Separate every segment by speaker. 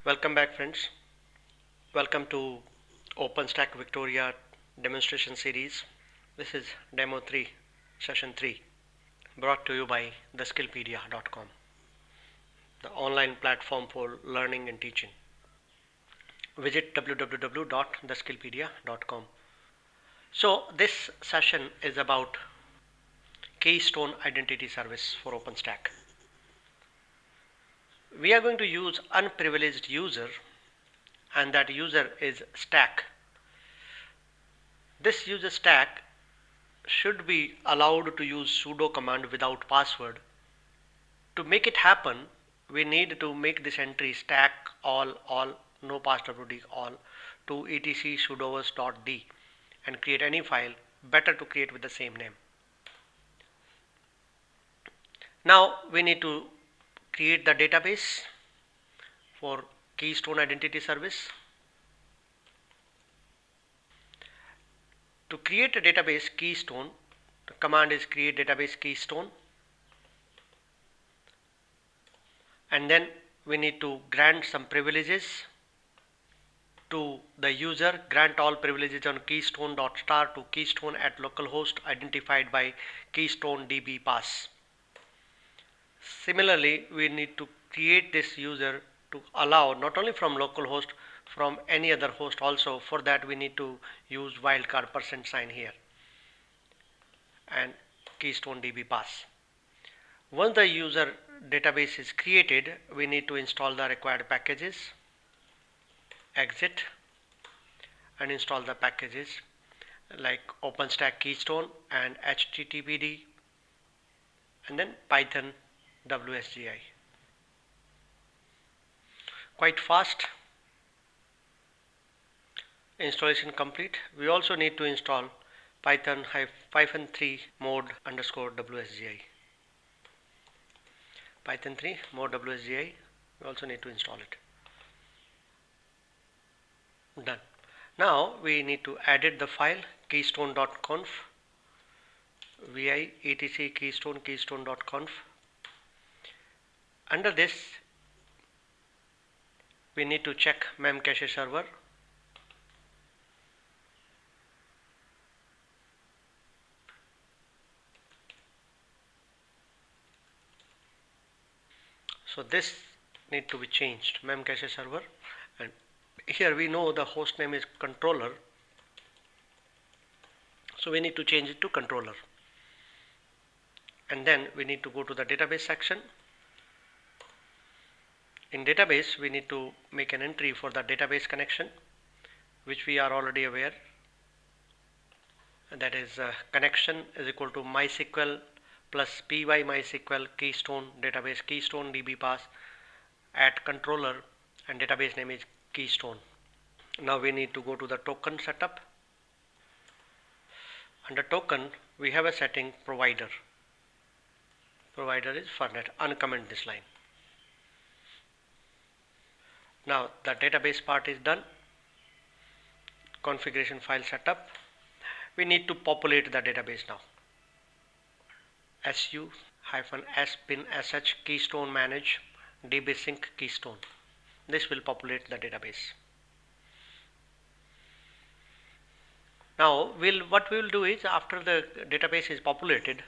Speaker 1: Welcome back, friends. Welcome to OpenStack Victoria demonstration series. This is demo 3, session 3, brought to you by theskillpedia.com, the online platform for learning and teaching. Visit www.theskillpedia.com. So this session is about Keystone Identity Service for OpenStack. We are going to use unprivileged user, and that user is stack. This user stack should be allowed to use sudo command without password. To make it happen, we need to make this entry stack all no passwd all to etc sudoers.d and create any file. Better to create with the same name. Now we need to create the database for Keystone Identity Service. To create a database Keystone, the command is create database Keystone, and then we need to grant some privileges to the user. Grant all privileges on keystone.star to keystone at localhost identified by keystone db pass. Similarly, we need to create this user to allow not only from localhost, from any other host also. For that we need to use wildcard %sign here and keystone db pass. Once the user database is created, we need to install the required packages, exit, and install the packages like OpenStack Keystone and HTTPD, and then Python WSGI. Quite fast. Installation complete. We also need to install Python -3 mode underscore WSGI. Python 3 mode WSGI. We also need to install it. Done. Now we need to edit the file keystone.conf vi etc keystone.conf. Under this we need to check memcache server. So this need to be changed, memcache server, and here we know the host name is controller, so we need to change it to controller. And then we need to go to the database section. In database we need to make an entry for the database connection, which we are already aware, and that is connection is equal to MySQL plus py MySQL keystone database keystone db pass at controller, and database name is keystone. Now we need to go to the token setup. Under token we have a setting provider. Provider is Fernet. Uncomment this line. Now the database part is done. Configuration file setup. We need to populate the database now. su-s-bin-sh keystone manage dbsync keystone. This will populate the database. Now what we will do is, after the database is populated,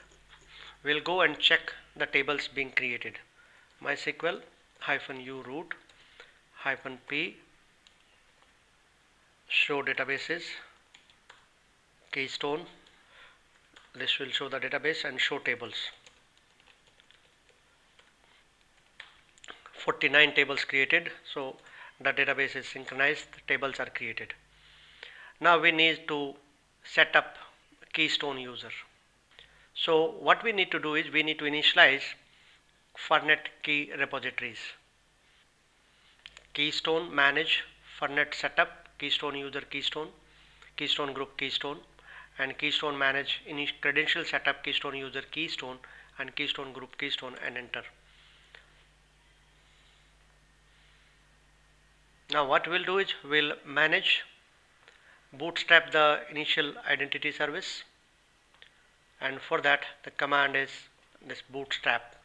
Speaker 1: we'll go and check the tables being created. MySQL -u root -p show databases keystone. This will show the database and show tables. 49 tables created, so the database is synchronized, the tables are created. Now we need to set up keystone user. So what we need to do is we need to initialize Fernet key repositories. Keystone manage Fernet setup keystone user keystone, keystone group keystone, and keystone manage credential setup keystone user keystone and keystone group keystone, and enter. Now what we'll do is we'll manage bootstrap the initial identity service, and for that the command is this bootstrap,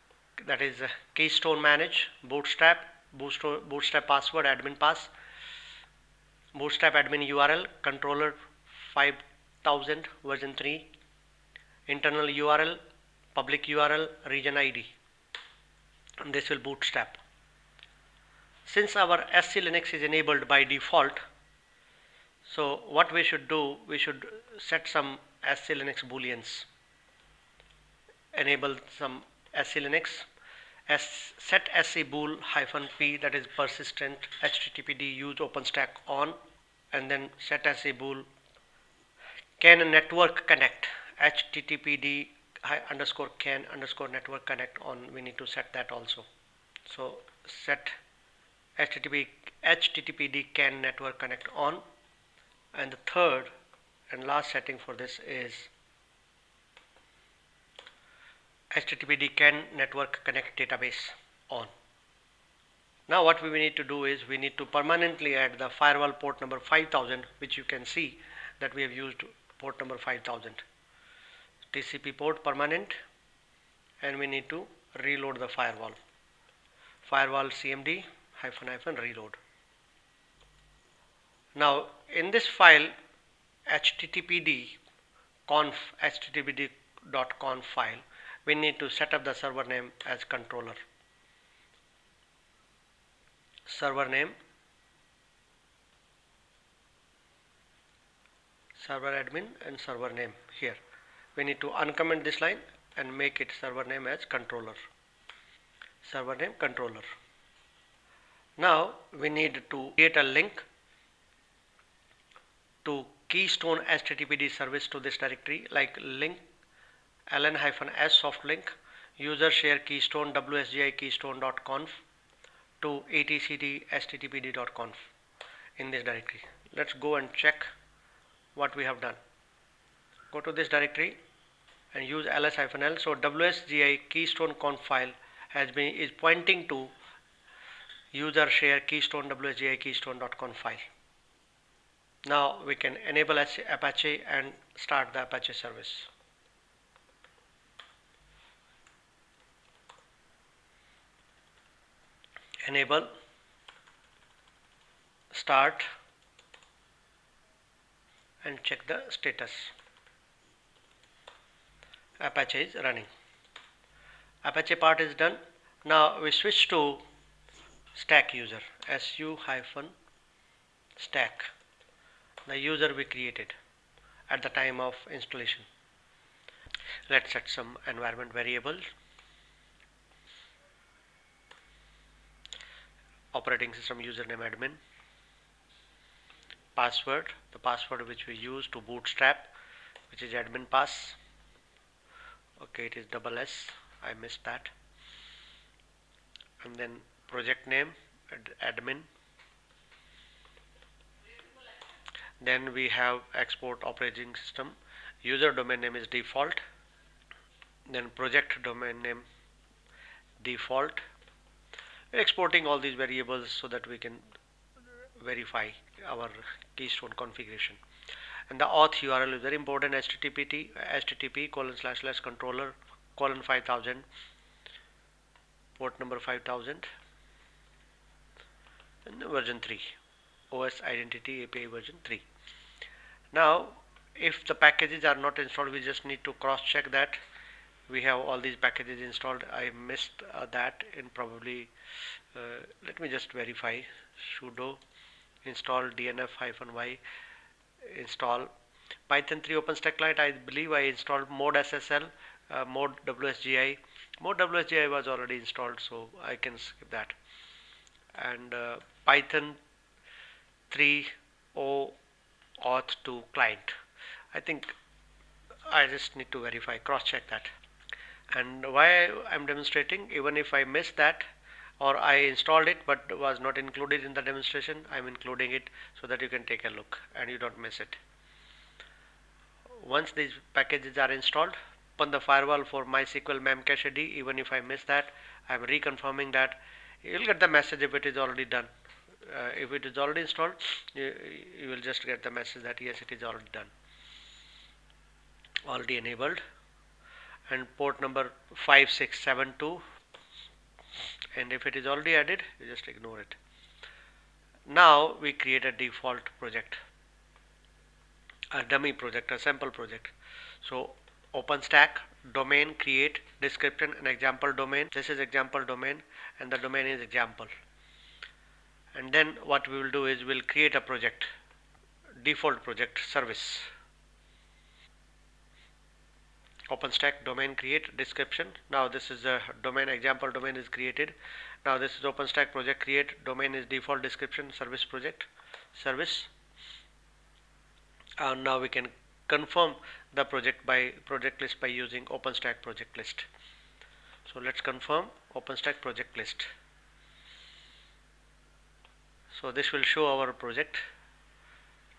Speaker 1: that is keystone manage bootstrap bootstrap password admin pass, bootstrap admin URL controller 5000 version 3, internal URL, public URL, region ID. And this will bootstrap. Since our SC Linux is enabled by default, so what we should do, we should set some SC Linux booleans. Enable some SC Linux. Set SC bool -p, that is persistent HTTPD use OpenStack on, and then set SC bool can network connect HTTPD underscore can underscore network connect on. We need to set that also. So set HTTPD can network connect on, and the third and last setting for this is HTTPD can network connect database on. Now what we need to do is we need to permanently add the firewall port number 5000, which you can see that we have used port number 5000. TCP port permanent, and we need to reload the firewall. Firewall cmd -- reload. Now in this file httpd.conf file, we need to set up the server name as controller. Server name, server admin, and server name. Here we need to uncomment this line and make it server name as controller. Server name controller. Now we need to create a link to Keystone HTTPD service to this directory, like link ln-s soft link user share keystone wsgi keystone.conf to etcd httpd.conf in this directory. Let's go and check what we have done. Go to this directory and use ls-l. So wsgi keystone conf file is pointing to user share keystone wsgi keystone.conf file. Now we can enable Apache and start the Apache service. Enable, start, and check the status. Apache is running. Apache part is done. Now we switch to stack user, su-stack, the user we created at the time of installation. Let's set some environment variables. Operating system username admin, password, the password which we use to bootstrap, which is admin pass. Okay, it is SS, I missed that. And then project name admin. Then we have export operating system, user domain name is default, then project domain name default. We're exporting all these variables so that we can verify our Keystone configuration. And the auth URL is very important, http://controller:5000, port number 5000, and version 3, OS Identity API version 3. Now if the packages are not installed, we just need to cross check that we have all these packages installed. I missed that in probably let me just verify. Sudo install dnf-y install Python 3 OpenStack client. I believe I installed mode SSL, mode WSGI. Mode WSGI was already installed, so I can skip that. And Python 3 O auth 2 client. I think I just need to verify, cross check that. And why I'm demonstrating, even if I missed that or I installed it but was not included in the demonstration, I'm including it so that you can take a look and you don't miss it. Once these packages are installed, open the firewall for MySQL memcached. Even if I miss that, I'm reconfirming that. You'll get the message if it is already done. If it is already installed, you will just get the message that yes, it is already done, already enabled. And port number 5672 and if it is already added, you just ignore it. Now we create a default project, a dummy project, a sample project. So OpenStack domain create description and example domain. This is example domain and the domain is example. And then what we will do is we'll create a project, default project service. OpenStack domain create description. Now this is a domain, example domain is created. Now this is OpenStack project create, domain is default description service project service. And now we can confirm the project list by using OpenStack project list. So let's confirm OpenStack project list. So this will show our project.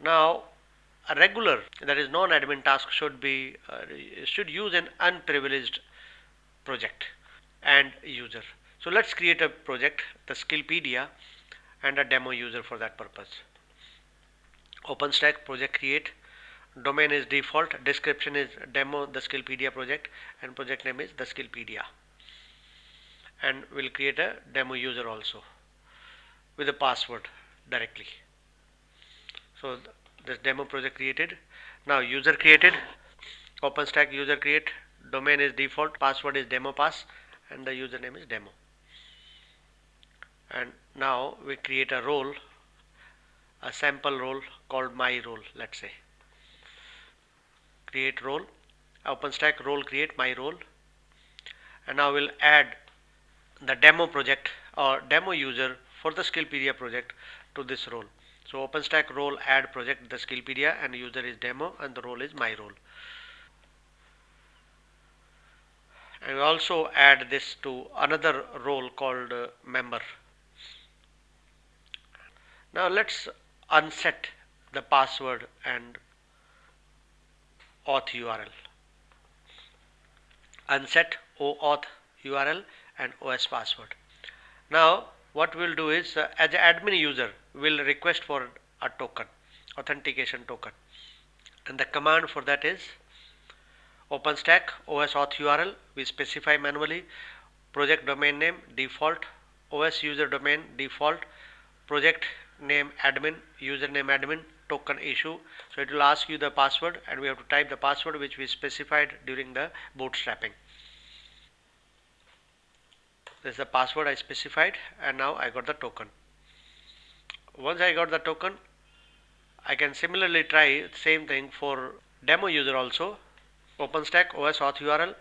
Speaker 1: Now a regular, that is non-admin task, should use an unprivileged project and user. So let's create a project, the Skillpedia, and a demo user for that purpose. OpenStack project create, domain is default, description is demo the Skillpedia project, and project name is the Skillpedia. And we'll create a demo user also with a password directly. So this demo project created. Now user created, OpenStack user create, domain is default, password is demo pass, and the username is demo. And now we create a role, a sample role called my role. Let's say create role, OpenStack role create my role, and now we'll add the demo project or demo user for the Skillpedia project to this role. So OpenStack role add project the Skillpedia, and user is demo and the role is my role. And we also add this to another role called member. Now let's unset the password and auth URL. Unset OAuth URL and OS password. Now what we'll do is as an admin user will request for a token, authentication token, and the command for that is OpenStack OS auth URL. We specify manually, project domain name default, OS user domain default, project name admin, username admin, token issue. So it will ask you the password, and we have to type the password which we specified during the bootstrapping. This is the password I specified, and now I got the token. Once I got the token, I can similarly try same thing for demo user also. OpenStack OS auth URL,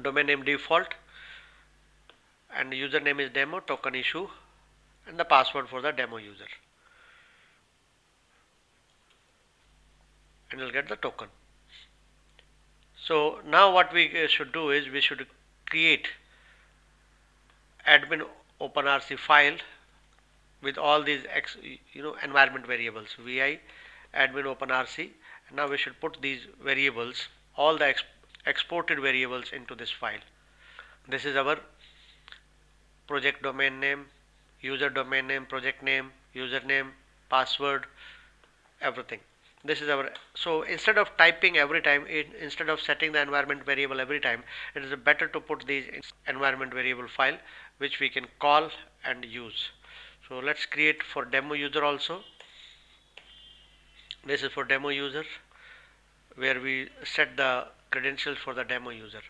Speaker 1: domain name default, and username is demo, token issue, and the password for the demo user, and you'll get the token. So now what we should do is we should create admin OpenRC file with all these environment variables, vi admin OpenRC, and now we should put these variables, all the exported variables, into this file. This is our project domain name, user domain name, project name, username, password, everything. This is our, so instead of typing every time, instead of setting the environment variable every time, it is better to put these in environment variable file which we can call and use. So let's create for demo user also. This is for demo user, where we set the credentials for the demo user,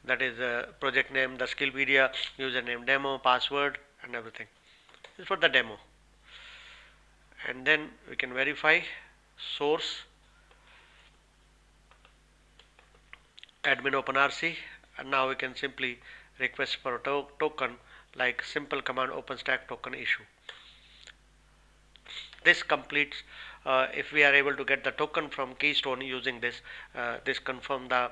Speaker 1: that is project name, the Skillpedia, username demo, password, and everything. This is for the demo. And then we can verify source admin OpenRC, and now we can simply request for a token like simple command OpenStack token issue. This completes, if we are able to get the token from Keystone using this, this confirm the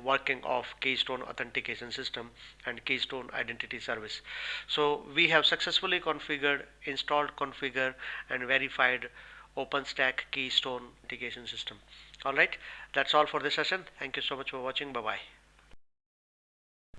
Speaker 1: working of Keystone authentication system and Keystone identity service. So we have successfully configured, installed, configured, and verified OpenStack Keystone authentication system. Alright, that's all for this session. Thank you so much for watching. Bye bye.